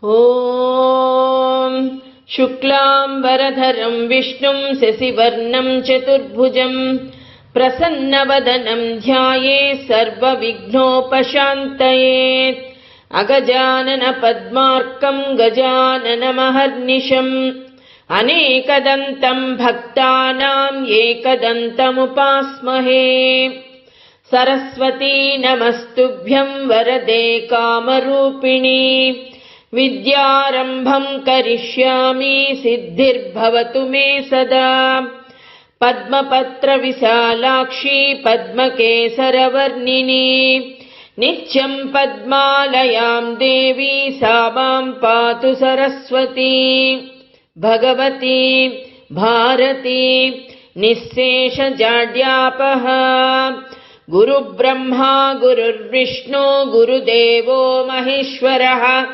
ఓం శుక్లాంబరధరం విష్ణుం శశివర్ణం చతుర్భుజం ప్రసన్నవదనం ధ్యాయేత్ సర్వవిఘ్నోపశాంతయేత్. అగజానన పద్మార్కం గజాననమహర్నిశం అనేకదంతం భక్తానాం ఏకదంతముపాస్మహే. సరస్వతీ నమస్తుభ్యం వరదే కామరూపిణి. విద్యారంభం కరిష్యామి సిద్ధిర్భవతు మే సదా. పద్మపత్ర విశాలాక్షి పద్మకేసరవర్ణిని. నిత్యం పద్మాలయాం దేవి సా మాం పాతు సరస్వతి. భగవతి భారతి నిశ్శేషజాడ్యాపః. గురుబ్రహ్మా గురుర్విష్ణు గురుదేవో మహేశ్వరః.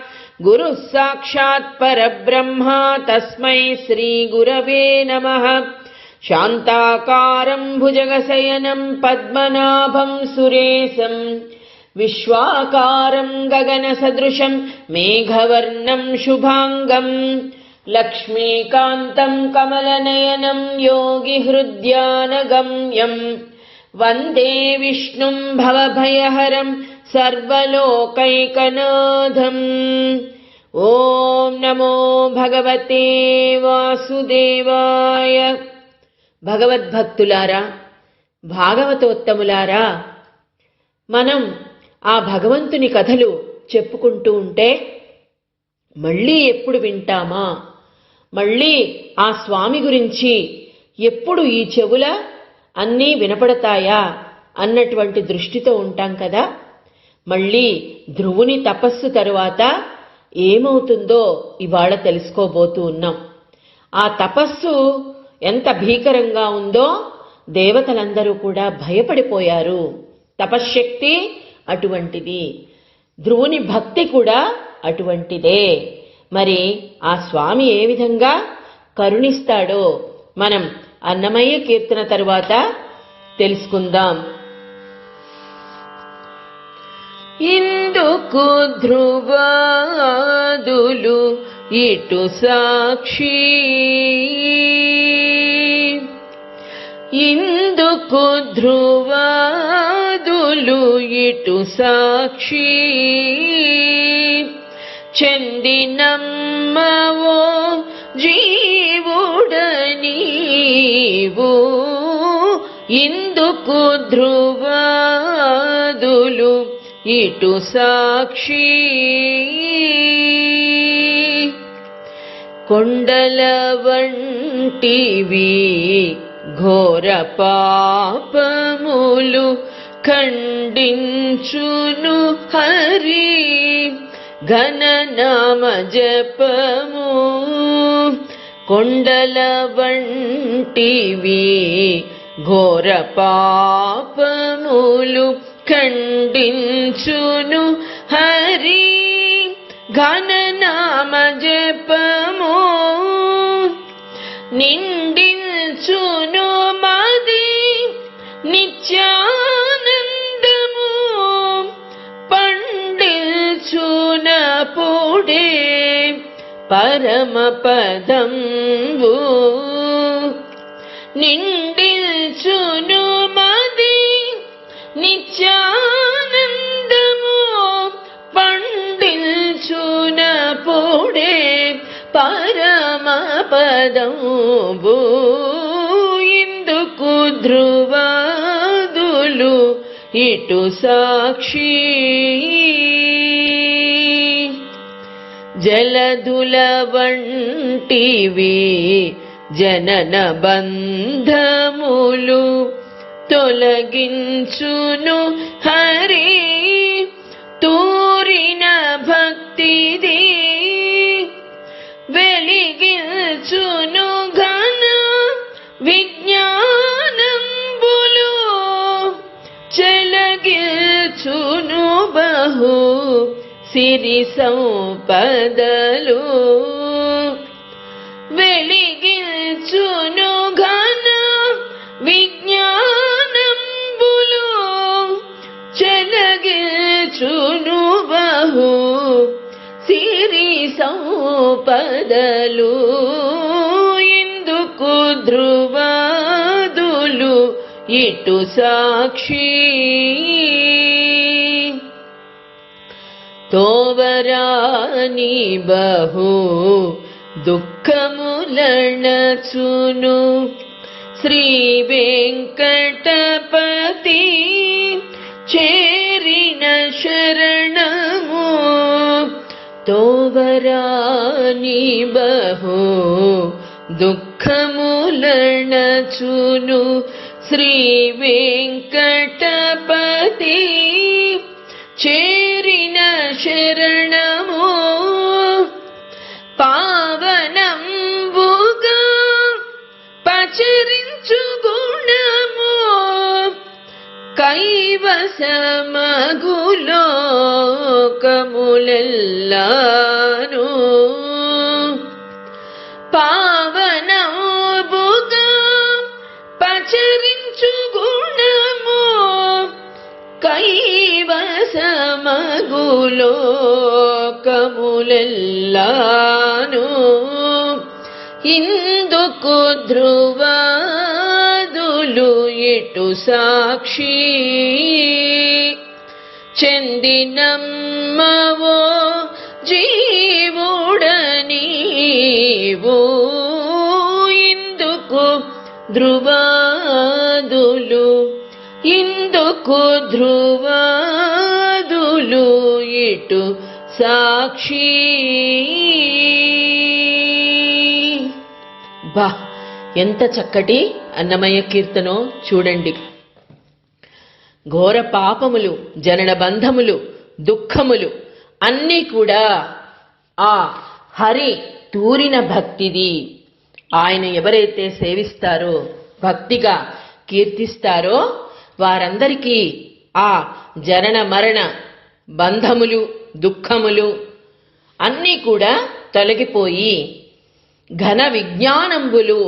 గురుః సాక్షాత్ పరబ్రహ్మ తస్మై శ్రీ గురవే నమః. శాంతాకారం భుజగశయనం పద్మనాభం సురేశం. విశ్వాకారం గగనసదృశం మేఘవర్ణం శుభాంగం. లక్ష్మీకాంతం కమలనయనం యోగిహృద్యానగమ్యం. వందే విష్ణుం భవభయహరం సర్వలోకైకనాథం. ఓం నమో భగవతే వాసుదేవాయ. భగవద్భక్తులారా, భాగవతోత్తములారా, మనం ఆ భగవంతుని కథలు చెప్పుకుంటూ ఉంటే మళ్ళీ ఎప్పుడు వింటామా, మళ్ళీ ఆ స్వామి గురించి ఎప్పుడు ఈ చెవుల అన్నీ వినపడతాయా అన్నటువంటి దృష్టితో ఉంటాం కదా. మళ్ళీ ధ్రువుని తపస్సు తరువాత ఏమవుతుందో ఇవాళ తెలుసుకోబోతూ ఉన్నాం. ఆ తపస్సు ఎంత భీకరంగా ఉందో దేవతలందరూ కూడా భయపడిపోయారు. తపశ్శక్తి అటువంటిది, ధ్రువుని భక్తి కూడా అటువంటిదే. మరి ఆ స్వామి ఏ విధంగా కరుణిస్తాడో మనం అన్నమయ్య కీర్తన తరువాత తెలుసుకుందాం. ఇందుకు ధ్రువాదులు ఇటు సాక్షి. ఇందుకు ధ్రువాదులు ఇటు సాక్షి. చెందినమ్మవో జీవుడనీవు. ఇందుకు ధ్రువాదులు ఇటు సాక్షి. కొండల వంటివి ఘోర పాపములు ఖండించును హరి. ఘననామ జపము. కొండల వంటివి ఘోర పాపములు ఖండించును హరి. ఘననామ జపము నిండించును మది నిత్యానందము. పండిల్చున పుడే పరమపదంబు. నిండిల్చును మది నిత్యానందము. పండిల్చున పుడే పరమపదంబు. ఇందుకు ధ్రువాదులు ఇటు సాక్షి. జలధుల వంటివి జనన బంధములు తొలగించును హరి. తూరిన భక్తిది వెలిగించును ఘన విజ్ఞానంబులు. చెలగిల్చును బహు సిరి సంపదలు. వెలిగించును ఘన విజ్ఞానంబులు. చెలగిల్చును బహు సిరి సంపదలు ఇందుకు ధ్రువాదులు ఇటు సాక్షి తోవరాని బహు దుఃఖములణచును శ్రీ వెంకటపతి చేరిన శరణము తోవరాని బహు దుఃఖములణచును శ్రీ వెంకటపతి చేరిన శరణము పావనంబుగా పచరించు గుణము కైవసమగులోకములెల్లాను పావనంబుగా పచరించు గుణము కైవసమగులోకములెల్లాను ఇందుకు ధ్రువాదులు ఇటు సాక్షి చెందినమ్మవో జీవుడనీవు ఇందుకు ధ్రువాదులు ఇందుకు ధ్రువాదులు ఇటు సాక్షి. బా, ఎంత చక్కటి అన్నమయ్య కీర్తనో చూడండి. ఘోర పాపములు, జనన బంధములు, దుఃఖములు అన్నీ కూడా ఆ హరి తూరిన భక్తిది. ఆయన ఎవరైతే సేవిస్తారో, భక్తిగా కీర్తిస్తారో వారందరికీ ఆ జనన మరణ బంధములు, దుఃఖములు అన్నీ కూడా తొలగిపోయి ఘన విజ్ఞానంబులు,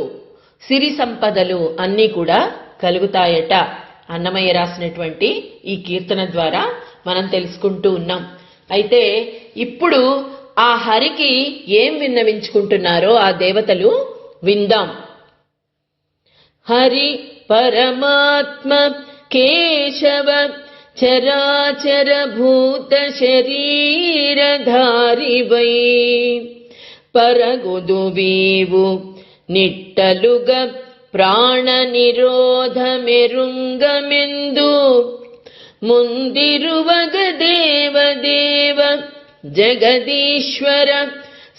సిరి సంపదలు అన్నీ కూడా కలుగుతాయట. అన్నమయ్య రాసినటువంటి ఈ కీర్తన ద్వారా మనం తెలుసుకుంటూ ఉన్నాం. అయితే ఇప్పుడు ఆ హరికి ఏం విన్నవించుకుంటున్నారో ఆ దేవతలు విందాం. హరి పరమాత్మ కేశవ చరాచర భూత శరీరధారివై పరగుదువీవు నిట్టలుగ ప్రాణ నిరోధ మెరుంగమెందు ముందిరువగ దేవదేవ జగదీశ్వర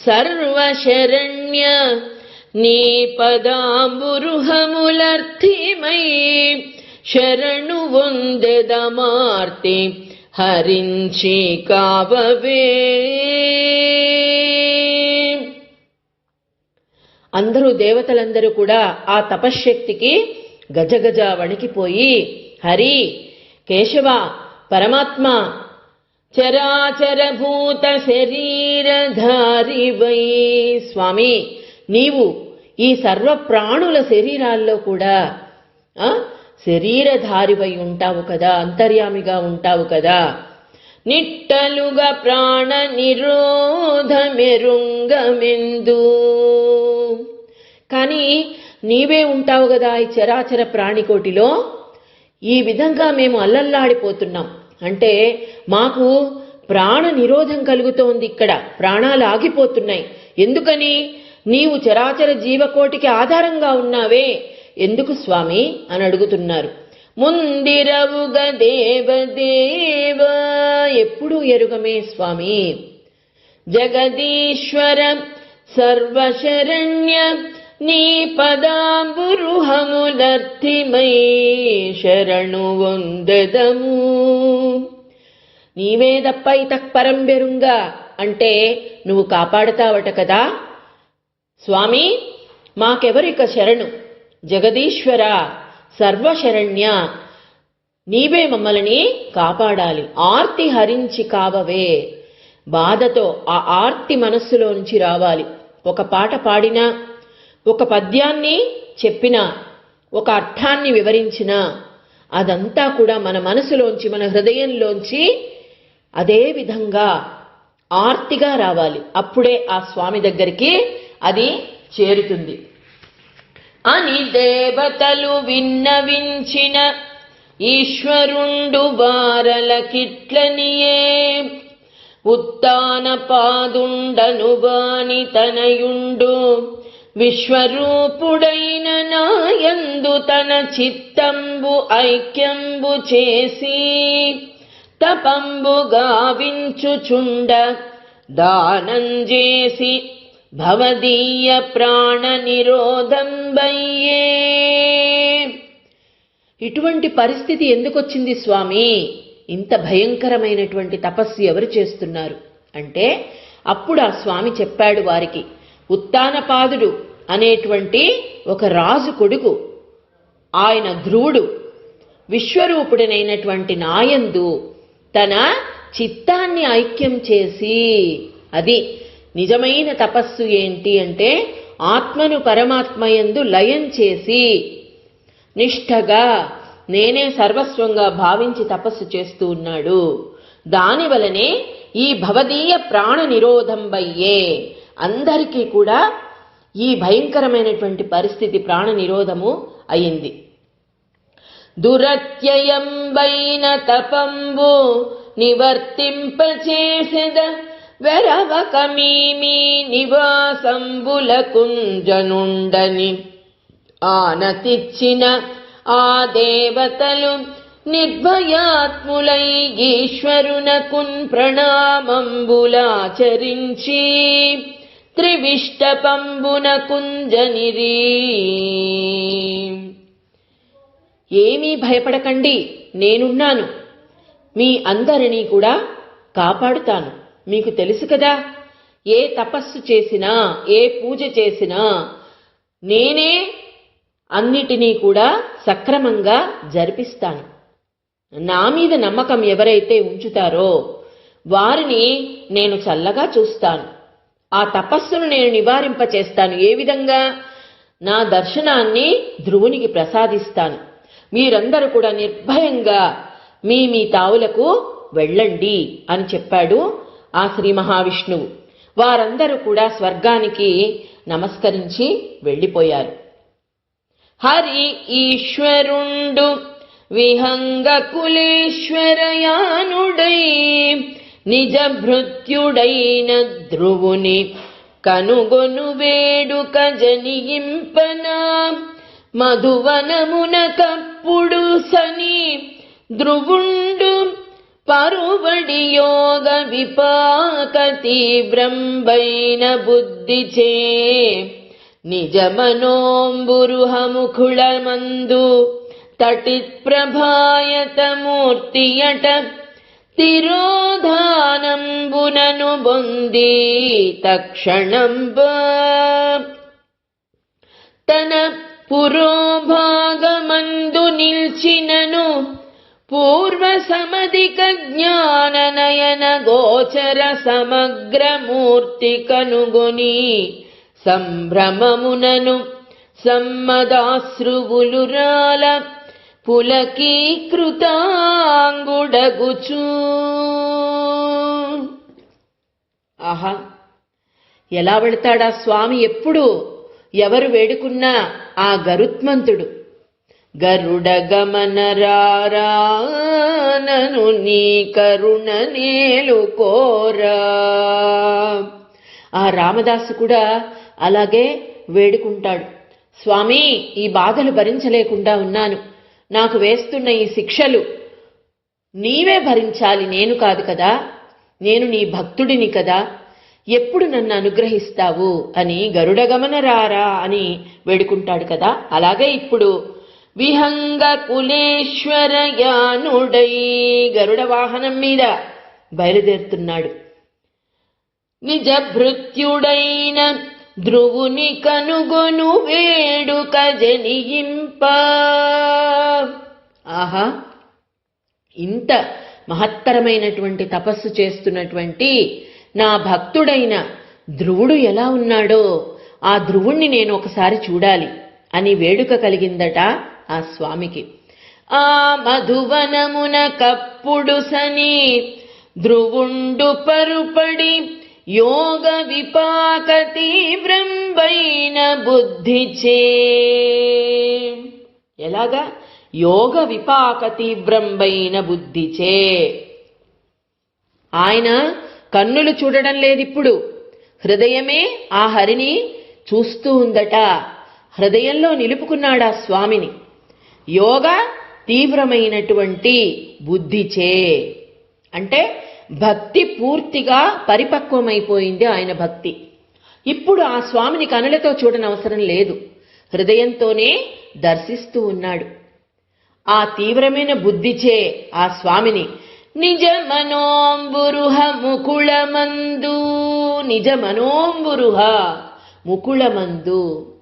సర్వశరణ్య నీ పదాంబురుహములర్థిమై శరణు వందెదమార్తి హరించి కావవే. అందరూ దేవతలందరూ కూడా ఆ తపశ్శక్తికి గజగజ వణికిపోయి, హరి, కేశవ, పరమాత్మ, చరాచర భూత శరీరధారివై, స్వామి నీవు ఈ సర్వ ప్రాణుల శరీరాల్లో కూడా శరీరధారివై ఉంటావు కదా, అంతర్యామిగా ఉంటావు కదా. నిట్టలుగా ప్రాణ నిరోధ మెరుంగమెందు, కానీ నీవే ఉంటావు కదా ఈ చరాచర ప్రాణికోటిలో. ఈ విధంగా మేము అల్లల్లాడిపోతున్నాం అంటే మాకు ప్రాణ నిరోధం కలుగుతోంది, ఇక్కడ ప్రాణాలు ఆగిపోతున్నాయి. ఎందుకని? నీవు చరాచర జీవకోటికి ఆధారంగా ఉన్నావే, ఎందుకు స్వామి అని అడుగుతున్నారు. ముందిరవుగ దేవదేవ, ఎప్పుడూ ఎరుగమే స్వామి. జగదీశ్వర సర్వశరణ్య నీ పదాంబురుహములర్థిమై శరణు వందదము. నీవే దప్ప ఇతః పరం బెరుంగా అంటే నువ్వు కాపాడతావట కదా స్వామి, మాకెవరిక శరణు. జగదీశ్వర సర్వశరణ్య నీవే మమ్మల్ని కాపాడాలి. ఆర్తి హరించి కావవే, బాధతో ఆ ఆర్తి మనస్సులో నుంచి రావాలి. ఒక పాట పాడినా, ఒక పద్యాన్ని చెప్పినా, ఒక అర్థాన్ని వివరించినా అదంతా కూడా మన మనసులోంచి, మన హృదయంలోంచి అదే విధంగా ఆర్తిగా రావాలి. అప్పుడే ఆ స్వామి దగ్గరికి అది చేరుతుంది అని దేవతలు విన్నవించిన ఈశ్వరుండు బారలకిట్లనియే ఉత్తాన పాదుండను బాని తనయుండు విశ్వరూపుడైన నాయందు తన చిత్తంబు ఐక్యంబు చేసి తపంబు గావించుచుండ దానం చేసి భవదీయ ప్రాణ నిరోధంబయ్యే. ఇటువంటి పరిస్థితి ఎందుకొచ్చింది స్వామి? ఇంత భయంకరమైనటువంటి తపస్సు ఎవరు చేస్తున్నారు అంటే అప్పుడు ఆ స్వామి చెప్పాడు వారికి, ఉత్తానపాదుడు అనేటువంటి ఒక రాజు కొడుకు, ఆయన ధ్రువుడు విశ్వరూపుడనైనటువంటి నాయందు తన చిత్తాన్ని ఐక్యం చేసి, అది నిజమైన తపస్సు ఏంటి అంటే ఆత్మను పరమాత్మయందు లయం చేసి నిష్ఠగా నేనే సర్వస్వంగా భావించి తపస్సు చేస్తూ ఉన్నాడు. దానివలనే ఈ భవదీయ ప్రాణ నిరోధం వయ్యే, అందరికీ కూడా ఈ భయంకరమైనటువంటి పరిస్థితి ప్రాణ నిరోధము అయింది. దురత్యయంబైన తపంబు నివర్తింపచేసెద వెరవకమీమి నివాసంబులకుంజనుండని ఆనతిచ్చిన ఆ దేవతలు నిర్భయాత్ములై ఈశ్వరునకున్ ప్రణామంబులాచరించి త్రివిష్టపంబునకుంజనిరీ. ఏమీ భయపడకండి, నేనున్నాను, మీ అందరినీ కూడా కాపాడుతాను. మీకు తెలుసు కదా, ఏ తపస్సు చేసినా ఏ పూజ చేసినా నేనే అన్నిటినీ కూడా సక్రమంగా జరిపిస్తాను. నా మీద నమ్మకం ఎవరైతే ఉంచుతారో వారిని నేను చల్లగా చూస్తాను. ఆ తపస్సును నేను నివారింపచేస్తాను. ఏ విధంగా? నా దర్శనాన్ని ధ్రువునికి ప్రసాదిస్తాను. మీరందరూ కూడా నిర్భయంగా మీ మీ తావులకు వెళ్ళండి అని చెప్పాడు ఆ శ్రీ మహావిష్ణువు. వారందరూ కూడా స్వర్గానికి నమస్కరించి వెళ్ళిపోయారు. హరి ఈశ్వరుండు విహంగ కులేశ్వరయానుడై నిజ భృత్యుడైన ధ్రువుని కనుగొను వేడుక జనియింపనా మధువనమున కప్పుడు సని ధ్రువుండు పరువడి యోగ విపాక తీవ్రంబైన బుద్ధిచే నిజమనోంబురుహముఖుళమందు తటిత్ ప్రభాయతమూర్తియట తిరోధానంబునను బొంది తక్షణంబ తన పురోభాగమందు నిల్చినను పూర్వ సమధిక జ్ఞాన నయన గోచర సమగ్రమూర్తి కనుగొని సంభ్రమమునను సమ్మదాశ్రువులురాల పులకీకృతాంగుడగుచూ. ఆహా, ఎలా వెళతాడా స్వామి? ఎప్పుడు ఎవరు వేడుకున్నా ఆ గరుత్మంతుడు గరుడ గమనరారానను నీ కరుణ నేలు కోరా. ఆ రామదాసు కూడా అలాగే వేడుకుంటాడు, స్వామి ఈ బాధలు భరించలేకుండా ఉన్నాను, నాకు వేస్తున్న ఈ శిక్షలు నీవే భరించాలి, నేను కాదు కదా, నేను నీ భక్తుడిని కదా, ఎప్పుడు నన్ను అనుగ్రహిస్తావు అని గరుడగమన రారా అని వేడుకుంటాడు కదా. అలాగే ఇప్పుడు విహంగ కులేశ్వరయానుడై గరుడ వాహనం మీద బయలుదేరుతున్నాడు. నిజ భృత్యుడైన ధ్రువుని కనుగొను వేడుక జనియింప. ఆహా, ఇంత మహత్తరమైనటువంటి తపస్సు చేస్తున్నటువంటి నా భక్తుడైన ధ్రువుడు ఎలా ఉన్నాడో ఆ ధ్రువుణ్ణి నేను ఒకసారి చూడాలి అని వేడుక కలిగిందట ఆ స్వామికి. ఆ మధువనమున కప్పుడు సని ధ్రువుండు పరుపడి యోగ విపాక తీవ్రంబైన బుద్ధిచే. ఎలాగా? యోగ విపాక తీవ్రంబైన బుద్ధిచే. ఆయన కన్నులు చూడడం లేదిప్పుడు, హృదయమే ఆ హరిని చూస్తూ ఉందట. హృదయంలో నిలుపుకున్నాడా స్వామిని. యోగ తీవ్రమైనటువంటి బుద్ధిచే అంటే భక్తి పూర్తిగా పరిపక్వమైపోయింది ఆయన భక్తి. ఇప్పుడు ఆ స్వామిని కనులతో చూడనవసరం లేదు, హృదయంతోనే దర్శిస్తూ ఉన్నాడు. ఆ తీవ్రమైన బుద్ధిచే ఆ స్వామిని నిజ మనోంబురుహ ముకుళమందు, నిజ మనోంబురుహ ముకుళమందు,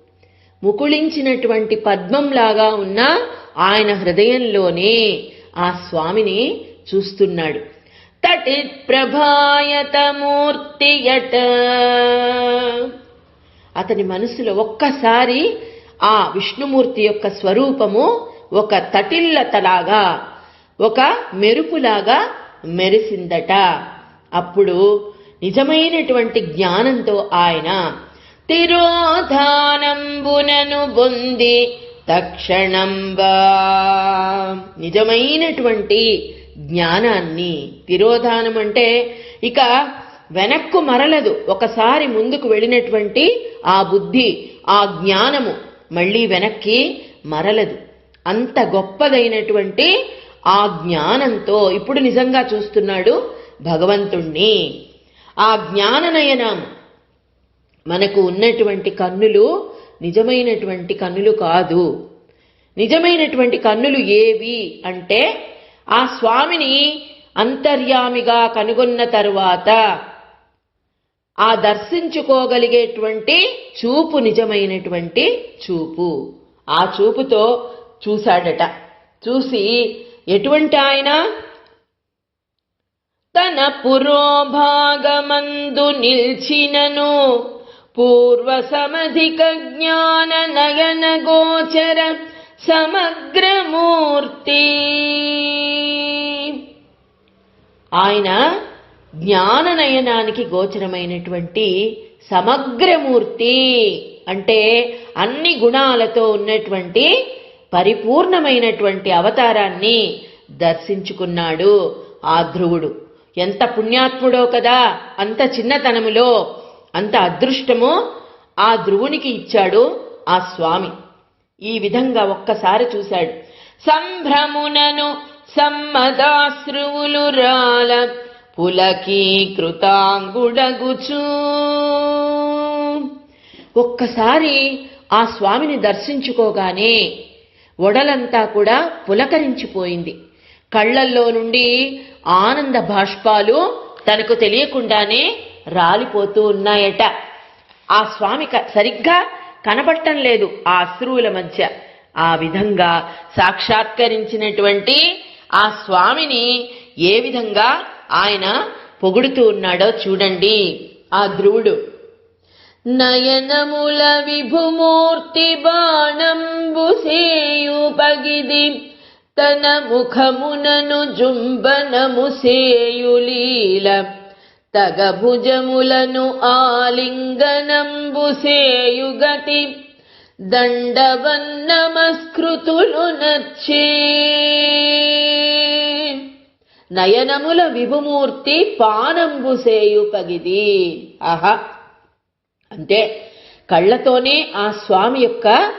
ముకుళించినటువంటి పద్మంలాగా ఉన్న ఆయన హృదయంలోనే ఆ స్వామిని చూస్తున్నాడు. తటి ప్రభాయత మూర్తియట. అతని మనసులో ఒక్కసారి ఆ విష్ణుమూర్తి యొక్క స్వరూపము ఒక తటిల్లతలాగా, ఒక మెరుపులాగా మెరిసిందట. అప్పుడు నిజమైనటువంటి జ్ఞానంతో ఆయన తిరోధానంబునను బొంది తక్షణంబా, నిజమైనటువంటి జ్ఞానాన్ని, తిరోధానం అంటే ఇక వెనక్కు మరలదు, ఒకసారి ముందుకు వెళ్ళినటువంటి ఆ బుద్ధి, ఆ జ్ఞానము మళ్ళీ వెనక్కి మరలదు. అంత గొప్పదైనటువంటి ఆ జ్ఞానంతో ఇప్పుడు నిజంగా చూస్తున్నాడు భగవంతుణ్ణి. ఆ జ్ఞాననయనం. మనకు ఉన్నటువంటి కన్నులు నిజమైనటువంటి కన్నులు కాదు. నిజమైనటువంటి కన్నులు ఏవి అంటే ఆ స్వామిని అంతర్యామిగా కనుగొన్న తరువాత ఆ దర్శించుకోగలిగేటువంటి చూపు నిజమైనటువంటి చూపు. ఆ చూపుతో చూశాడట. చూసి ఎటువంటి ఆయన? తన పురోభాగమందు నిల్చినను పూర్వ సమధిక జ్ఞాన నయన గోచర సమగ్రమూర్తి. ఆయన జ్ఞాన నయనానికి గోచరమైనటువంటి సమగ్రమూర్తి అంటే అన్ని గుణాలతో ఉన్నటువంటి పరిపూర్ణమైనటువంటి అవతారాన్ని దర్శించుకున్నాడు ఆ ధ్రువుడు. ఎంత పుణ్యాత్ముడో కదా! అంత చిన్నతనములో అంత అదృష్టము ఆ ధ్రువునికి ఇచ్చాడు ఆ స్వామి. ఈ విధంగా ఒక్కసారి చూశాడు. సంభ్రమునను సమ్మదాశ్రువులు రాల పులకీకృతాంగుడగుచూ. ఒక్కసారి ఆ స్వామిని దర్శించుకోగానే ఒడలంతా కూడా పులకరించిపోయింది. కళ్లల్లో నుండి ఆనంద బాష్పాలు తనకు తెలియకుండానే రాలిపోతూ ఉన్నాయట. ఆ స్వామి సరిగ్గా కనబడటం లేదు ఆ అశ్రువుల మధ్య. ఆ విధంగా సాక్షాత్కరించినటువంటి ఆ స్వామిని ఏ విధంగా ఆయన పొగుడుతూ ఉన్నాడో చూడండి ఆ ధ్రువుడు. నయనముల విభుమూర్తి బాణంబు సేయుపగిది తన ముఖమునను జుంబనము సేయులీల తగ భుజములను ఆలింగనంబు సేయుగతి దండవన్నమస్కృతులు నచ్చే. నయనముల విభుమూర్తి పానంబు సేయుపగిది. ఆహా! అంటే కళ్ళతోనే ఆ స్వామి యొక్క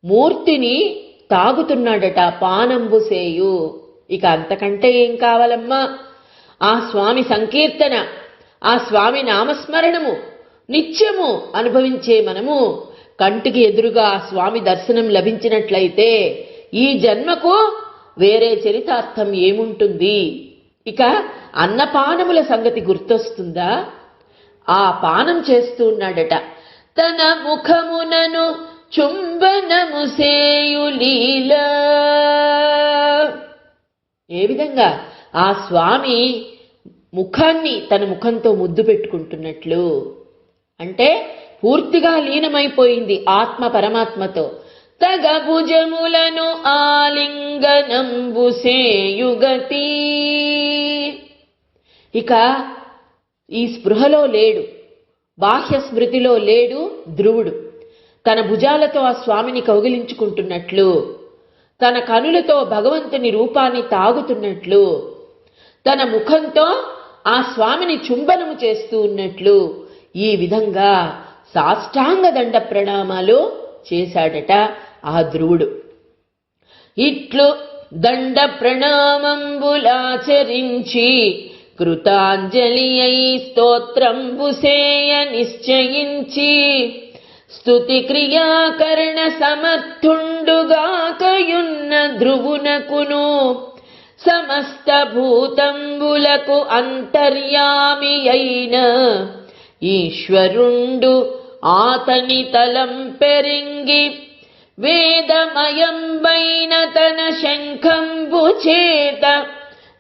మూర్తిని తాగుతున్నాడట. పానంబు సేయు. ఇక అంతకంటే ఏం కావాలమ్మా? ఆ స్వామి సంకీర్తన, ఆ స్వామి నామస్మరణము నిత్యము అనుభవించే మనము కంటికి ఎదురుగా ఆ స్వామి దర్శనం లభించినట్లయితే ఈ జన్మకు వేరే చరితార్థం ఏముంటుంది? ఇక అన్నపానముల సంగతి గుర్తొస్తుందా? ఆ పానం చేస్తూ ఉన్నాడట. తన ముఖమునను చుంబనము సేయులీల. ఏ విధంగా? ఆ స్వామి ముఖాన్ని తన ముఖంతో ముద్దు పెట్టుకుంటున్నట్లు. అంటే పూర్తిగా లీనమైపోయింది ఆత్మ పరమాత్మతో. తగ భుజములను ఆలింగనంబు సేయుగతి. ఇక ఈ స్పృహలో లేడు, బాహ్య స్మృతిలో లేడు ధ్రువుడు. తన భుజాలతో ఆ స్వామిని కౌగిలించుకుంటున్నట్లు, తన కనులతో భగవంతుని రూపాన్ని తాగుతున్నట్లు, తన ముఖంతో ఆ స్వామిని చుంబనము చేస్తూ ఉన్నట్లు ఈ విధంగా సాష్టాంగ దండ ప్రణామాలు చేశాడట ఆ ధ్రువుడు. ఇట్లు దండ ప్రణామంబులాచరించి కృతాంజలి అయి స్తోత్రంబు సేయ నిశ్చయించి స్తుతి క్రియాకరణ సమర్థుండుగాకయున్న ధ్రువునకును సమస్త భూతంబులకు అంతర్యామి అయిన ఈశ్వరుండు ఆతని తలంపెరింగి వేదమయంబైన తన శంఖంబు చేత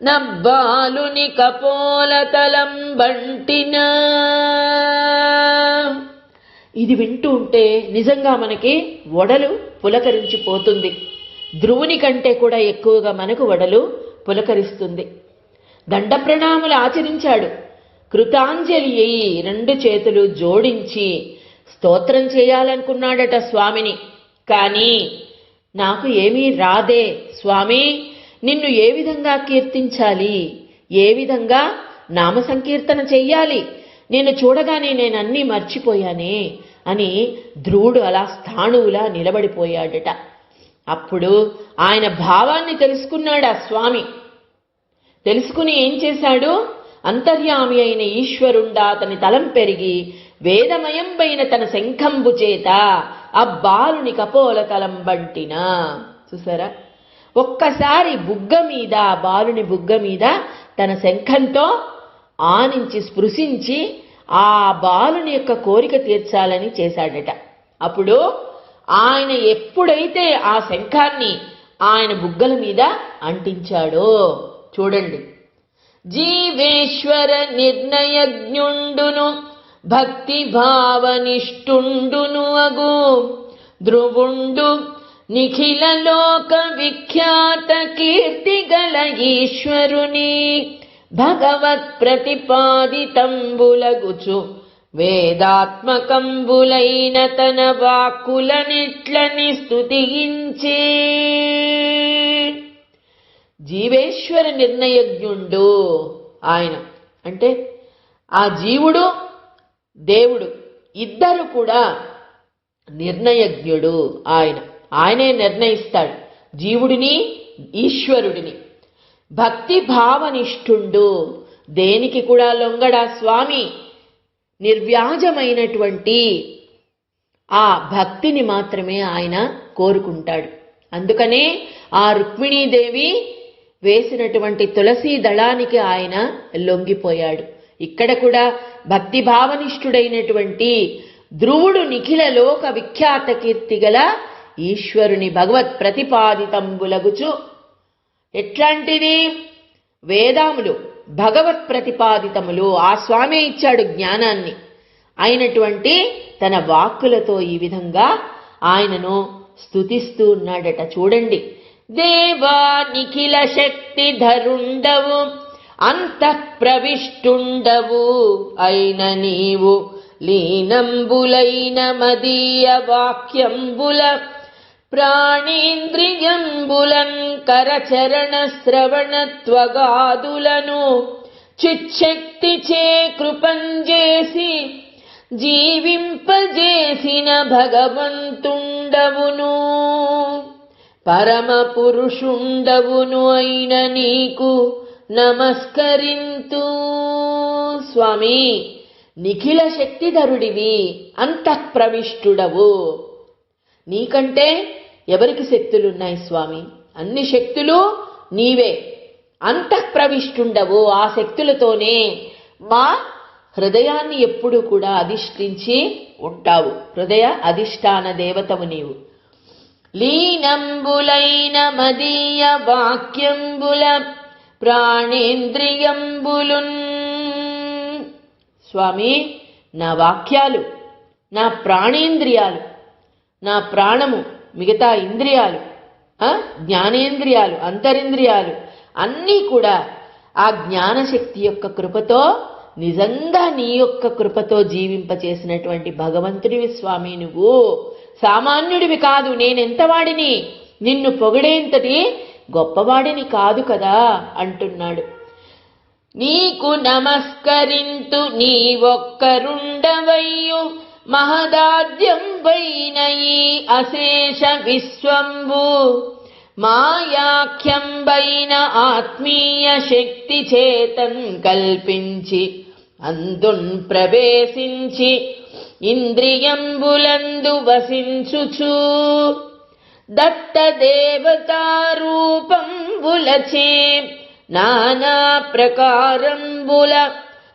నబ్బాలుని కపోల తలంబంటిన. ఇది వింటూ ఉంటే నిజంగా మనకి ఒడలు పులకరించిపోతుంది. ధ్రువుని కంటే కూడా ఎక్కువగా మనకు ఒడలు పులకరిస్తుంది. దండ ప్రణాములు ఆచరించాడు. కృతాంజలి అయి 2 చేతులు జోడించి స్తోత్రం చేయాలనుకున్నాడట స్వామిని. కానీ నాకు ఏమీ రాదే స్వామి, నిన్ను ఏ విధంగా కీర్తించాలి, ఏ విధంగా నామ సంకీర్తన చెయ్యాలి, నిన్ను చూడగానే నేనన్నీ మర్చిపోయానే అని ధ్రువుడు అలా స్థాణువులా నిలబడిపోయాడట. అప్పుడు ఆయన భావాన్ని తెలుసుకున్నాడు ఆ స్వామి. తెలుసుకుని ఏం చేశాడు? అంతర్యామి అయిన ఈశ్వరుండా అతని తలం పెరిగి వేదమయంబైన తన శంఖంబు చేత ఆ బాలుని కపోల తలంబంటిన. చూసారా, ఒక్కసారి బుగ్గ మీద, బాలుని బుగ్గ మీద తన శంఖంతో ఆనించి స్పృశించి ఆ బాలుని యొక్క కోరిక తీర్చాలని చేశాడట. అప్పుడు ఆయన ఎప్పుడైతే ఆ శంఖాన్ని ఆయన బుగ్గల మీద అంటించాడో చూడండి, జీవేశ్వర నిర్ణయజ్ఞుండును భక్తి భావనిష్ఠుండును అగు ధ్రువుండు నిఖిల లోక విఖ్యాత కీర్తిగల ఈశ్వరుని భగవత్ ప్రతిపాదితంబులగుచు వేదాత్మకంబులైన తన వాక్కులనిట్లని స్తుతించే. జీవేశ్వర నిర్ణయజ్ఞుండు ఆయన అంటే ఆ జీవుడు దేవుడు ఇద్దరు కూడా నిర్ణయజ్ఞుడు. ఆయనే నిర్ణయిస్తాడు జీవుడిని ఈశ్వరుడిని. భక్తి భావనిష్ఠుండు, దేనికి కూడా లొంగడా స్వామి. నిర్వ్యాజమైనటువంటి ఆ భక్తిని మాత్రమే ఆయన కోరుకుంటాడు. అందుకనే ఆ రుక్మిణీదేవి వేసినటువంటి తులసీ దళానికి ఆయన లొంగిపోయాడు. ఇక్కడ కూడా భక్తి భావనిష్ఠుడైనటువంటి ధ్రువుడు నిఖిల లోక విఖ్యాత కీర్తి గల ఈశ్వరుని భగవత్ ప్రతిపాదితంబులగుచు. ఎట్లాంటిది? వేదాములు భగవత్ ప్రతిపాదితములు, ఆ స్వామి ఇచ్చాడు జ్ఞానాన్ని అయినటువంటి తన వాక్కులతో ఈ విధంగా ఆయనను స్తుతిస్తూ ఉన్నాడట. చూడండి, దేవా నిఖిల శక్తి ధరుండవు అంతఃప్రవిష్టుండవు అయిన నీవు లీనంబులైన మదీయ వాక్యంబుల ప్రాణేంద్రియంబులన్ కరచరణ శ్రవణత్వగాదులను చిచ్చక్తి చే కృపంజేసి జీవింపజేసిన భగవంతుండవును పరమ పురుషుండవును అయిన నీకు నమస్కరింతు. స్వామి, నిఖిల శక్తిధరుడివి, అంతఃప్రవిష్టుడవు. నీకంటే ఎవరికి శక్తులున్నాయి స్వామి? అన్ని శక్తులు నీవే. అంతఃప్రవిష్టుండవు, ఆ శక్తులతోనే మా హృదయాన్ని ఎప్పుడూ కూడా అధిష్ఠించి ఉంటావు. హృదయ అధిష్టాన దేవతవు నీవు. లీనంబులైన మదీయ వాక్యంబుల ప్రాణేంద్రియంబులున్. స్వామి, నా వాక్యాలు, నా ప్రాణేంద్రియాలు, నా ప్రాణము, మిగతా ఇంద్రియాలు, జ్ఞానేంద్రియాలు, అంతరింద్రియాలు అన్నీ కూడా ఆ జ్ఞానశక్తి యొక్క కృపతో, నిజంగా నీ యొక్క కృపతో జీవింపచేసినటువంటి భగవంతుడివి స్వామి. నువ్వు సామాన్యుడివి కాదు. నేనెంతవాడిని, నిన్ను పొగిడేంతటి గొప్పవాడిని కాదు కదా అంటున్నాడు. నీకు నమస్కరింతు నీవొక్కరుండవయ్యు మహదాద్యంబైన ఈ అశేష విశ్వంబు మాయాఖ్యంబైన ఆత్మీయ శక్తి చేతన్ కల్పించి అందున్ ప్రవేశించి ఇంద్రియంబులందు వసించుచు దత్త దేవతారూపంబులచే నానా ప్రకారంబుల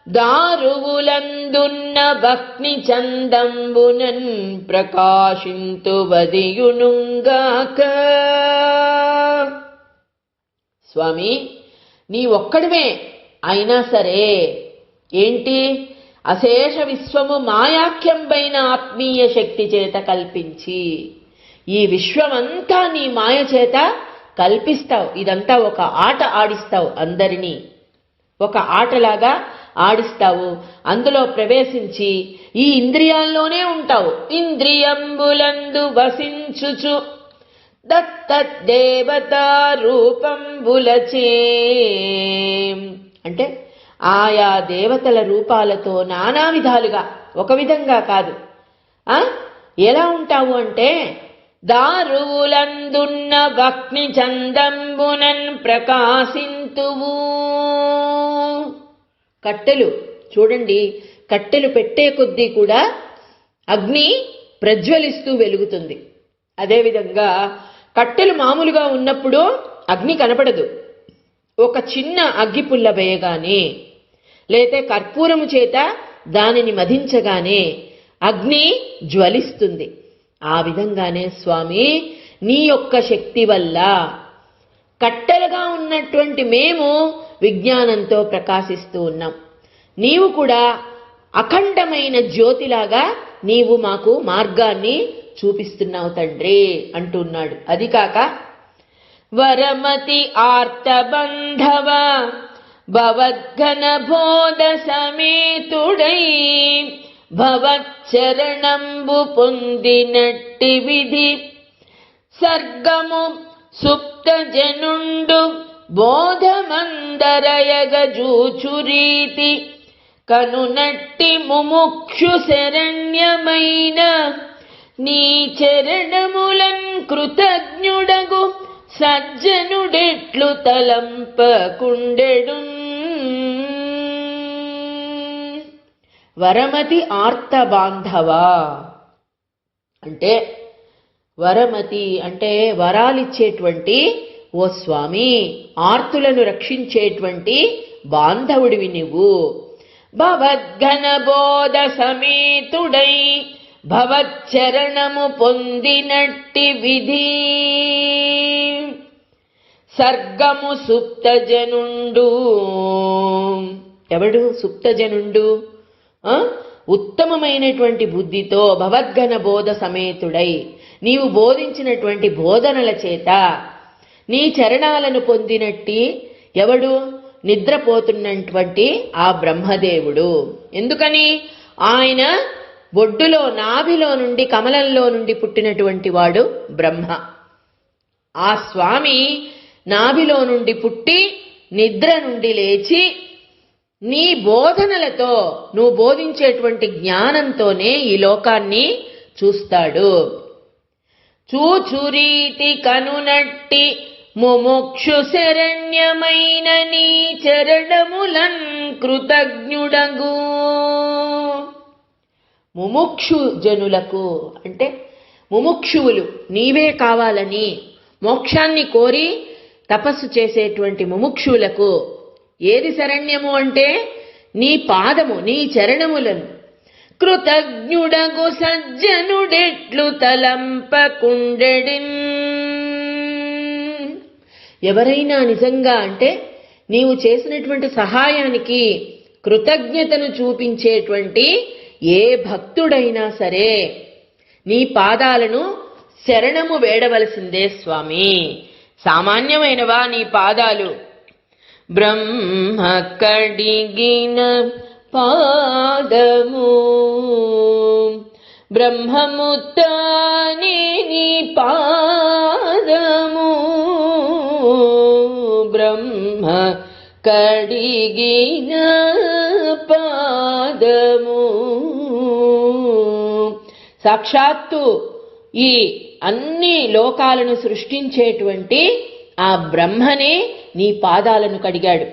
దారువులందున్న భక్ని చందంబునన్ ప్రకాశింతు వదియునుంగాక. స్వామి, నీ ఒక్కడివే అయినా సరే ఏంటి, అశేష విశ్వము మాయాఖ్యంబైన ఆత్మీయ శక్తి చేత కల్పించి, ఈ విశ్వమంతా నీ మాయ చేత కల్పిస్తావు. ఇదంతా ఒక ఆట ఆడిస్తావు, అందరినీ ఒక ఆటలాగా ఆడిస్తావు. అందులో ప్రవేశించి ఈ ఇంద్రియాల్లోనే ఉంటావు. ఇంద్రియంబులందు వసించుచు దత్తదేవతా రూపంబులచే, అంటే ఆయా దేవతల రూపాలతో నానా విధాలుగా, ఒక విధంగా కాదు. ఎలా ఉంటావు అంటే దారువులందున్న భక్ని చందంబునన్ ప్రకాశింతువు. కట్టెలు చూడండి, కట్టెలు పెట్టే కొద్దీ కూడా అగ్ని ప్రజ్వలిస్తూ వెలుగుతుంది. అదేవిధంగా కట్టెలు మామూలుగా ఉన్నప్పుడు అగ్ని కనపడదు. ఒక చిన్న అగ్గిపుల్ల వేయగానే, లేతే కర్పూరము చేత దానిని మధించగానే అగ్ని జ్వలిస్తుంది. ఆ విధంగానే స్వామి, నీ యొక్క శక్తి వల్ల కట్టెలుగా ఉన్నటువంటి మేము విజ్ఞానంతో ప్రకాశిస్తూ ఉన్నాం. నీవు కూడా అఖండమైన జ్యోతిలాగా నీవు మాకు మార్గాన్ని చూపిస్తున్నావు తండ్రి అంటున్నాడు. అది కాక వరమతి ఆర్తబంధవ భవద్ఘన బోధ సమేతుడై భవచ్చరణంబు పొందినట్టి విధి సర్గము సుప్త జనుండు బోధమందరయగజూచురీతి కనునట్టి ముముక్షు శరణ్యమైన నీ చరణములన్ కృతజ్ఞుడగు సజ్జనుడెట్లు తలంపకుండెడు. వరమతి ఆర్త బాంధవ అంటే, వరమతి అంటే వరాలిచ్చేటువంటి ఓ స్వామి, ఆర్తులను రక్షించేటువంటి బాంధవుడివి నువ్వు. భవద్ఘన బోధ సమేతుడై భవచ్చరణము పొందినట్టి విధి సర్గము సుప్తజనుండు. ఎవడు సుప్తజనుండు? ఉత్తమమైనటువంటి బుద్ధితో భవద్ఘన బోధ సమేతుడై నీవు బోధించినటువంటి బోధనల చేత నీ చరణాలను పొందినట్టి ఎవడు? నిద్రపోతున్నటువంటి ఆ బ్రహ్మదేవుడు. ఎందుకని? ఆయన బొడ్డులో నాభిలో నుండి కమలంలో నుండి పుట్టినటువంటి వాడు బ్రహ్మ. ఆ స్వామి నాభిలో నుండి పుట్టి నిద్ర నుండి లేచి నీ బోధనలతో, నువ్వు బోధించేటువంటి జ్ఞానంతోనే ఈ లోకాన్ని చూస్తాడు. చూచురీతి కనునట్టి ముముక్షు శరణ్యమైన నీ చరణములన్ కృతజ్ఞుడగు. ముముక్షు జనులకు అంటే ముముక్షువులు, నీవే కావాలని మోక్షాన్ని కోరి తపస్సు చేసేటువంటి ముముక్షువులకు ఏది శరణ్యము అంటే నీ పాదము, నీ చరణములను. కృతజ్ఞుడగు సజ్జనుడెట్లు తలంపకుండెడిన్. ఎవరైనా నిజంగా అంటే నీవు చేసినటువంటి సహాయానికి కృతజ్ఞతను చూపించేటువంటి ఏ భక్తుడైనా సరే నీ పాదాలను శరణము వేడవలసిందే స్వామి. సామాన్యమైనవా నీ పాదాలు? బ్రహ్మ కడిగిన పాదము బ్రహ్మముతానే నీ పాదము బ్రహ్మ కడిగిన పాదము. సాక్షాత్తు ఈ అన్ని లోకాలను సృష్టించేటువంటి ఆ బ్రహ్మనే నీ పాదాలను కడిగాడు.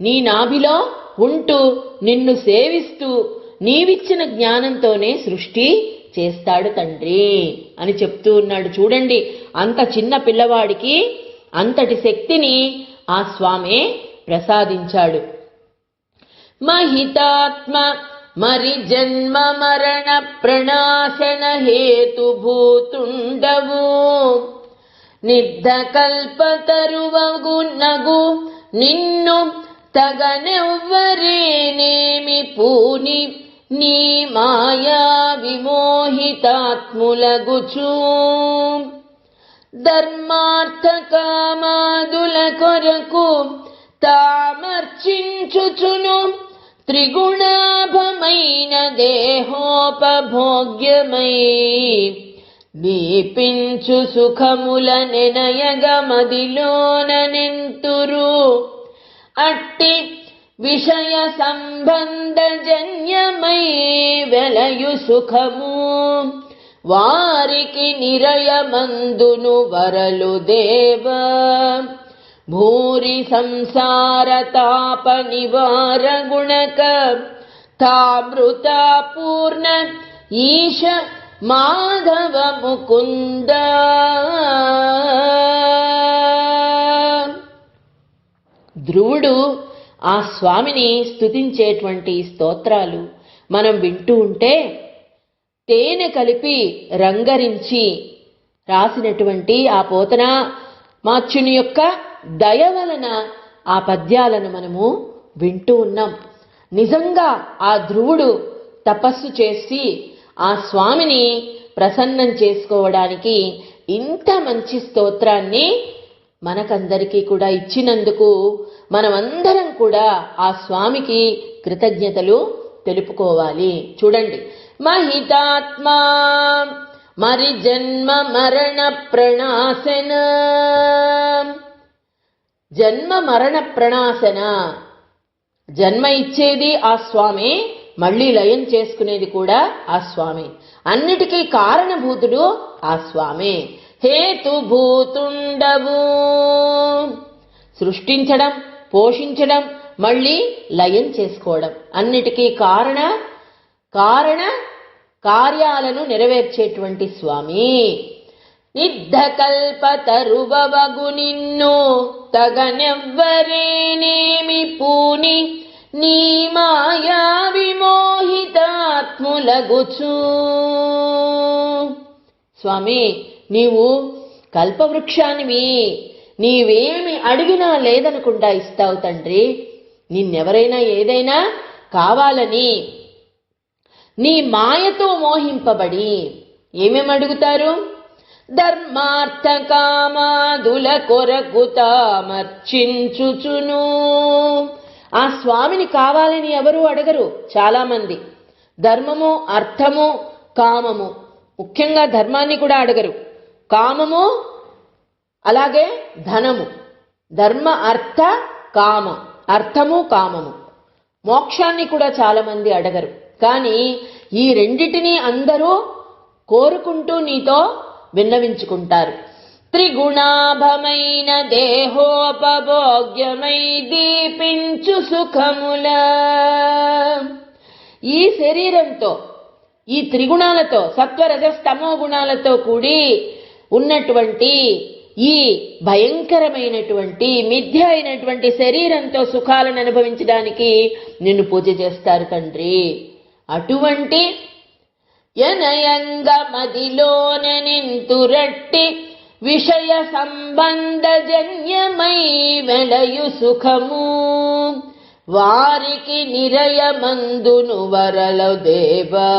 నీ నాభిలో ఉంటూ నిన్ను సేవిస్తూ నీవిచ్చిన జ్ఞానంతోనే సృష్టి చేస్తాడు తండ్రి అని చెప్తూ ఉన్నాడు. చూడండి, అంత చిన్న పిల్లవాడికి అంతటి శక్తిని ఆ స్వామే ప్రసాదించాడు. మహితాత్మ మరి జన్మ మరణ ప్రణాశన హేతుభూతుండవు నిర్ధకల్పతరువగు నగు నిన్ను తగనెవ్వరేనేమి పూని నీ మాయా విమోహితాత్ములగుచూ ధర్మార్థ కామాదుల కొరకు తామర్చించుచును త్రిగుణాభమైన దేహోపభోగ్యమై దీపించు సుఖముల నెనయగమదిలోన నెంతురు అట్టి విషయ సంబంధ జన్యమై వెలయు సుఖము వారికి నిరయమందును వరలు దేవ భూరి సంసార తాప నివార గుణక తామృత పూర్ణ ఈశ మాధవ ముకుంద. ధ్రువుడు ఆ స్వామిని స్తుతించేటువంటి స్తోత్రాలు మనం వింటూ ఉంటే తేనె కలిపి రంగరించి రాసినటువంటి ఆ పోతన మాచ్యుని యొక్క దయ వలన ఆ పద్యాలను మనము వింటూ ఉన్నాం. నిజంగా ఆ ధ్రువుడు తపస్సు చేసి ఆ స్వామిని ప్రసన్నం చేసుకోవడానికి ఇంత మంచి స్తోత్రాన్ని మనకందరికీ కూడా ఇచ్చినందుకు మనమందరం కూడా ఆ స్వామికి కృతజ్ఞతలు తెలుపుకోవాలి. చూడండి, మహితాత్మా మరి జన్మ మరణ ప్రణాశన. జన్మ మరణ ప్రణాశన, జన్మ ఇచ్చేది ఆ స్వామి, మళ్ళీ లయం చేసుకునేది కూడా ఆ స్వామి. అన్నిటికీ కారణభూతుడు ఆ స్వామి. హేతుభూతుండవు, సృష్టించడం, పోషించడం, మళ్ళీ లయం చేసుకోవడం, అన్నిటికీ కారణ కార్యాలను నెరవేర్చేటువంటి స్వామి. నిర్ధకల్పతరువగు నిన్ను తగనెవ్వరేనేమి పూని నీ మాయా విమోహితాత్ములగుచూ. స్వామి, నీవు కల్పవృక్షానివి, నీవేమి అడిగినా లేదనకుండా ఇస్తావు తండ్రి. నిన్నెవరైనా ఏదైనా కావాలని నీ మాయతో మోహింపబడి ఏమేమి అడుగుతారు? ధర్మార్థ కామాదుల కొరకు తామర్చించుచును. ఆ స్వామిని కావాలని ఎవరు అడగరు. చాలా మంది ధర్మము, అర్థము, కామము, ముఖ్యంగా ధర్మాన్ని కూడా అడగరు. కామము, అలాగే ధనము. ధర్మ అర్థ కామ, అర్థము కామము. మోక్షాన్ని కూడా చాలా మంది అడగరు. కానీ ఈ రెండిటిని అందరూ కోరుకుంటూ నీతో విన్నవించుకుంటారు. త్రిగుణాభమైన దేహోపభోగ్యమై దీపించు సుఖముల. ఈ శరీరంతో, ఈ త్రిగుణాలతో, సత్వరజస్తమో గుణాలతో కూడి ఉన్నటువంటి ఈ భయంకరమైనటువంటి మిథ్య అయినటువంటి శరీరంతో సుఖాలను అనుభవించడానికి నిన్ను పూజ చేస్తారు తండ్రి. అటువంటి యనయంగ మదిలోన నింతురట్టి విషయ సంబంధ జన్యమై వెలయు సుఖము వారికి నిరయమందును వరల దేవా.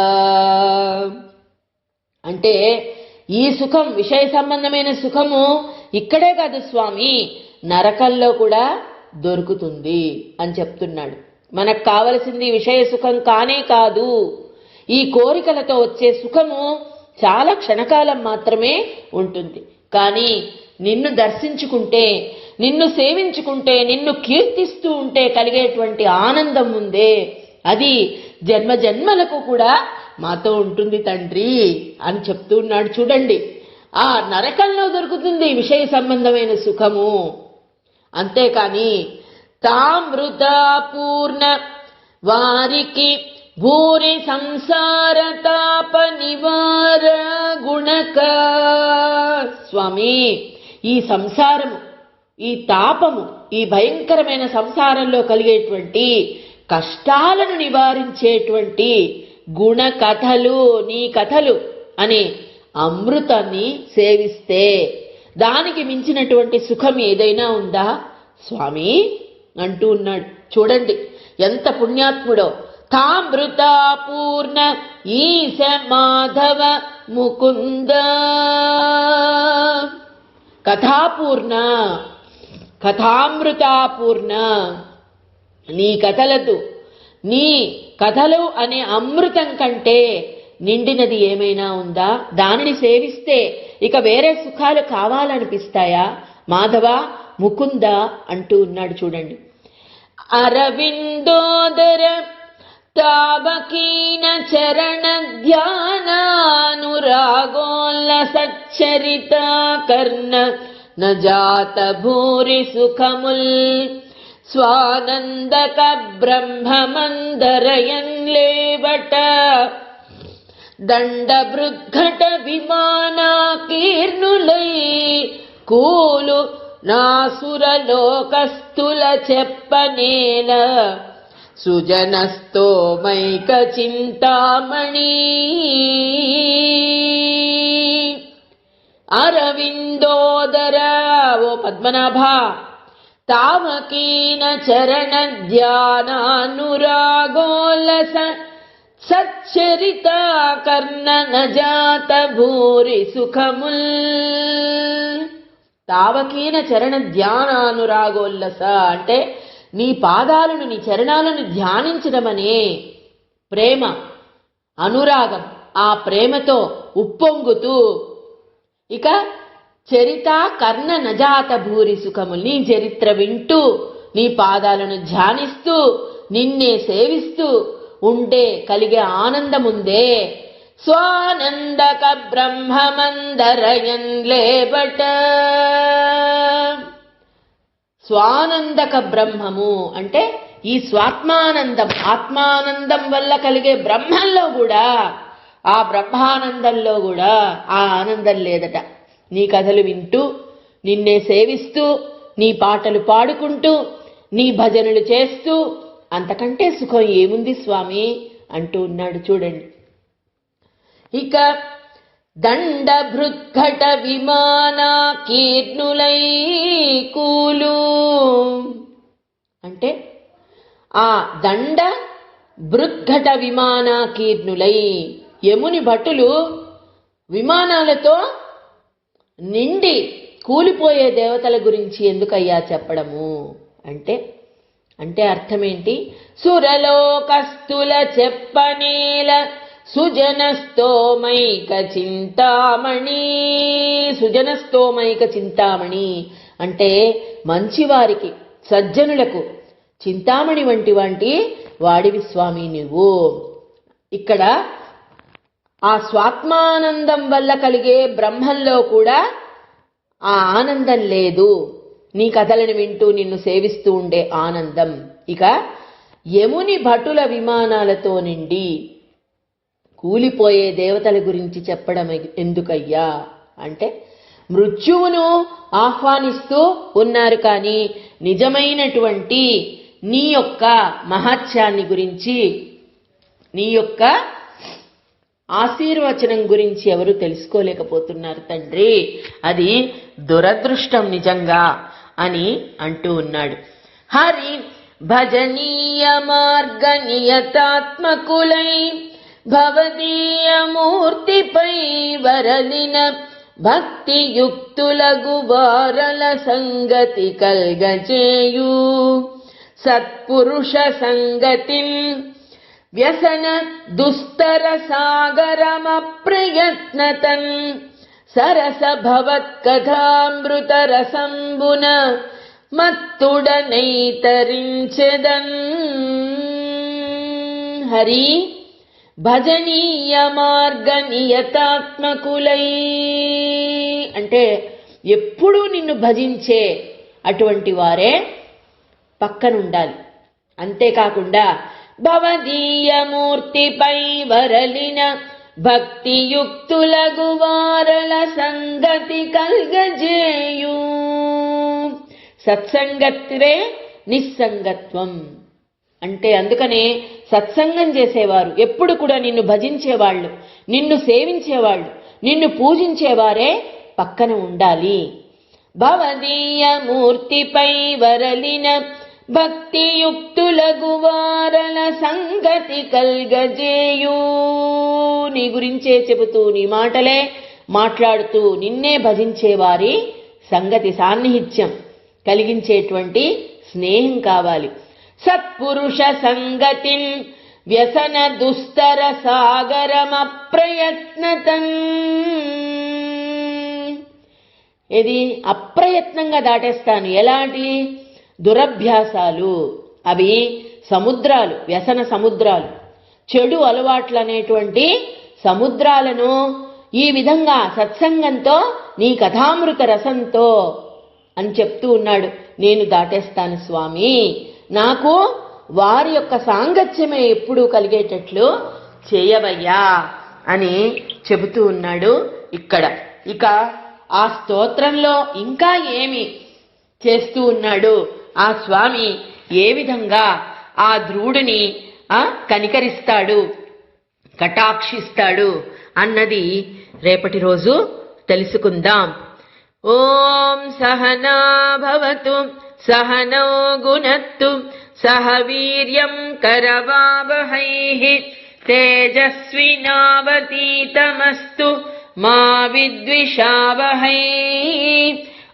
అంటే ఈ సుఖం, విషయ సంబంధమైన సుఖము ఇక్కడే కాదు స్వామి, నరకంలో కూడా దొరుకుతుంది అని చెప్తున్నాడు. మనకు కావలసింది విషయ సుఖం కానే కాదు, ఈ కోరికలతో వచ్చే సుఖము చాలా క్షణకాలం మాత్రమే ఉంటుంది. కానీ నిన్ను దర్శించుకుంటే, నిన్ను సేవించుకుంటే, నిన్ను కీర్తిస్తూ ఉంటే కలిగేటువంటి ఆనందం ఉందే, అది జన్మ జన్మలకు కూడా మాతో ఉంటుంది తండ్రి అని చెప్తూ ఉన్నాడు. చూడండి, ఆ నరకంలో దొరుకుతుంది విషయ సంబంధమైన సుఖము. అంతేకాని తామృతాపూర్ణ వారికి భూరి సంసార తాప నివార గుణక. స్వామి, ఈ సంసారము, ఈ తాపము, ఈ భయంకరమైన సంసారంలో కలిగేటువంటి కష్టాలను నివారించేటువంటి గుణ కథలు, నీ కథలు అనే అమృతాన్ని సేవిస్తే దానికి మించినటువంటి సుఖం ఏదైనా ఉందా స్వామి అంటూ ఉన్నాడు. చూడండి ఎంత పుణ్యాత్ముడో. తామృతాపూర్ణ ఈశ మాధవ ముకుంద. కథాపూర్ణ, కథామృతాపూర్ణ, నీ కథలతో, నీ కథలు అనే అమృతం కంటే నిండినది ఏమైనా ఉందా? దానిని సేవిస్తే ఇక వేరే సుఖాలు కావాలనిపిస్తాయా? మాధవ ముకుంద అంటూ ఉన్నాడు. చూడండి, అరవిందోదర తావకీన చరణ ధ్యానానురాగోల్ల సచ్చరిత కర్ణ నజాత భూరి సుఖముల్ స్వానందక బ్రహ్మమందరయన్లేవట దండ బృద్ఘట విమానాకీర్ణులై కూలు నాసురలోకస్థుల చెప్పనేల సుజనస్తోమైక చింతామణి. అరవిందోదర, ఓ పద్మనాభ, తావకీన చరణ ధ్యానానురాగోలస సచ్చరిత కర్ణ నజాత భూరి సుఖముల్. తావకీన చరణ ధ్యానానురాగోల్లస అంటే నీ పాదాలను, నీ చరణాలను ధ్యానించడమనే ప్రేమ, అనురాగం, ఆ ప్రేమతో ఉప్పొంగుతూ ఇక చరిత కర్ణ నజాత భూరి సుఖములు, నీ చరిత్ర వింటూ, నీ పాదాలను ధ్యానిస్తూ, నిన్నే సేవిస్తూ ఉంటే కలిగే ఆనందముందే, స్వానందక బ్రహ్మమందరయన్ లేబట. స్వానందక బ్రహ్మము అంటే ఈ స్వాత్మానందం, ఆత్మానందం వల్ల కలిగే బ్రహ్మంలో కూడా, ఆ బ్రహ్మానందంలో కూడా ఆ ఆనందం లేదట. నీ కథలు వింటూ, నిన్నే సేవిస్తూ, నీ పాటలు పాడుకుంటూ, నీ భజనలు చేస్తూ అంతకంటే సుఖం ఏముంది స్వామి అంటూ ఉన్నాడు. చూడండి, ఇక దండ భృద్ఘట విమానా కీర్ణులై కూలు అంటే ఆ దండ భృద్ఘట విమానా కీర్ణులై, యముని భటులు విమానాలతో నిండి కూలిపోయే దేవతల గురించి ఎందుకయ్యా చెప్పడము అంటే, అంటే అర్థమేంటి? సురలోకస్తుల చెప్పనేల సుజనస్తోమైక చింతామణి. సుజనస్తోమైక చింతామణి అంటే మంచివారికి, సజ్జనులకు చింతామణి వంటి వాడివి స్వామి నువ్వు. ఇక్కడ ఆ స్వాత్మానందం వల్ల కలిగే బ్రహ్మంలో కూడా ఆ ఆనందం లేదు. నీ కథలను వింటూ నిన్ను సేవిస్తూ ఉండే ఆనందం. ఇక యముని భటుల విమానాలతో నిండి కూలిపోయే దేవతల గురించి చెప్పడం ఎందుకయ్యా అంటే, మృత్యువును ఆహ్వానిస్తూ ఉన్నారు, కానీ నిజమైనటువంటి నీ యొక్క మహత్యాన్ని గురించి, నీ యొక్క ఆశీర్వచనం గురించి ఎవరు తెలుసుకోలేకపోతున్నారు తండ్రి. అది దురదృష్టం నిజంగా అని అంటూ ఉన్నాడు. హరి భజనీయ మార్గ నియతాత్మకులై భవదీయ మూర్తిపై వరలిన భక్తియుక్తులగు వారల సంగతి కల్గజేయు సత్పురుష సంగతిన్ వ్యసన దుస్తర సాగరమప్రయత్నతన్ సరస భవత్కథామృత రసంబున మత్తుడనైతరించెదన్. హరి భజనీయ మార్గ నియతాత్మకులై అంటే ఎప్పుడూ నిన్ను భజించే అటువంటి వారే పక్కనుండాలి. అంతేకాకుండా భవదీయమూర్తిపై వరలిన భక్తియుక్తులగు వారల సంగతి కల్గజేయు. సత్సంగత్వే నిస్సంగత్వం అంటే అందుకనే సత్సంగం చేసేవారు ఎప్పుడు కూడా నిన్ను భజించేవాళ్ళు, నిన్ను సేవించేవాళ్ళు, నిన్ను పూజించేవారే పక్కన ఉండాలి. భవదీయ మూర్తిపై వరలిన భక్తియుక్తులగు వారల సంగతి కల్గజేయు. నీ గురించే చెబుతూ నీ మాటలే మాట్లాడుతూ నిన్నే భజించేవారి సంగతి సాన్నిహిత్యం కలిగించేటువంటి స్నేహం కావాలి. సత్పురుష సంగతిన్ వ్యసన దుస్తర సాగరమప్రయత్నతన్. ఇది అప్రయత్నంగా దాటేస్తాను. ఎలాంటి దురభ్యాసాలు, అవి సముద్రాలు, వ్యసన సముద్రాలు, చెడు అలవాట్లు అనేటువంటి సముద్రాలను ఈ విధంగా సత్సంగంతో నీ కథామృత రసంతో అని చెప్తూ ఉన్నాడు. నేను దాటేస్తాను స్వామి, నాకు వారి యొక్క సాంగత్యమే ఎప్పుడూ కలిగేటట్లు చేయవయ్యా అని చెబుతూ ఉన్నాడు ఇక్కడ. ఇక ఆ స్తోత్రంలో ఇంకా ఏమి చేస్తూ ఉన్నాడు ఆ స్వామి, ఏ విధంగా ఆ ధ్రువుడిని కనికరిస్తాడు, కటాక్షిస్తాడు అన్నది రేపటి రోజు తెలుసుకుందాం. ఓం సహనా భవతు సహనౌ గుణత్తు సహ వీర్యం కరవావహైః తేజస్వినావతీతమస్తు మా విద్విషావహై.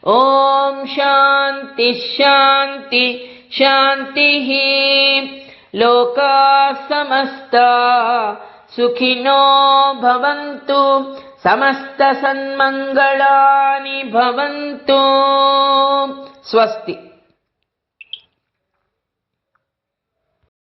ఓం శాంతి శాంతి శాంతిః. లోకాః సమస్తాః సుఖినో భవంతు, సమస్త సన్మంగళాని భవంతు. స్వస్తి.